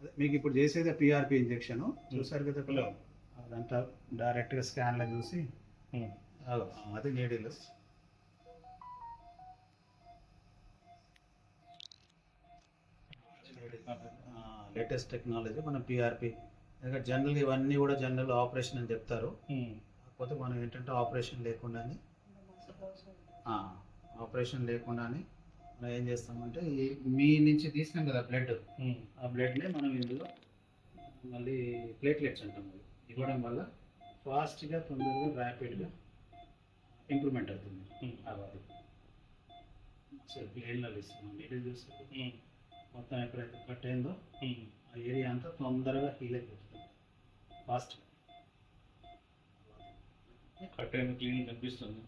అదే మీకు ఇప్పుడు చేసేది పిఆర్పి ఇంజెక్షన్ చూసారు కదా ఇప్పుడు అదంతా డైరెక్ట్గా స్కాన్లో చూసి అది నీడిల్ లేటెస్ట్ టెక్నాలజీ మనం పిఆర్పి ఎందుకంటే జనరల్గా ఇవన్నీ కూడా జనరల్ ఆపరేషన్ అని చెప్తారు. కాకపోతే మనం ఏంటంటే ఆపరేషన్ లేకుండానే మనం ఏం చేస్తామంటే మీ నుంచి తీసినాం కదా బ్లడ్, ఆ బ్లడ్ని మనం ఇందులో మళ్ళీ ప్లేట్లెట్స్ అంటాం ఇవ్వడం వల్ల ఫాస్ట్గా తొందరగా ర్యాపిడ్గా ఇంప్రూవ్మెంట్ అవుతుంది. అది ప్లేన్లో ఇస్తున్నాం నీళ్ళు చూస్తే మొత్తం ఎక్కడైతే కట్ అయిందో ఆ ఏరియా అంతా తొందరగా హీల్ అయిపోతుంది ఫాస్ట్గా. కట్ అయిన క్లీన్ కనిపిస్తుంది.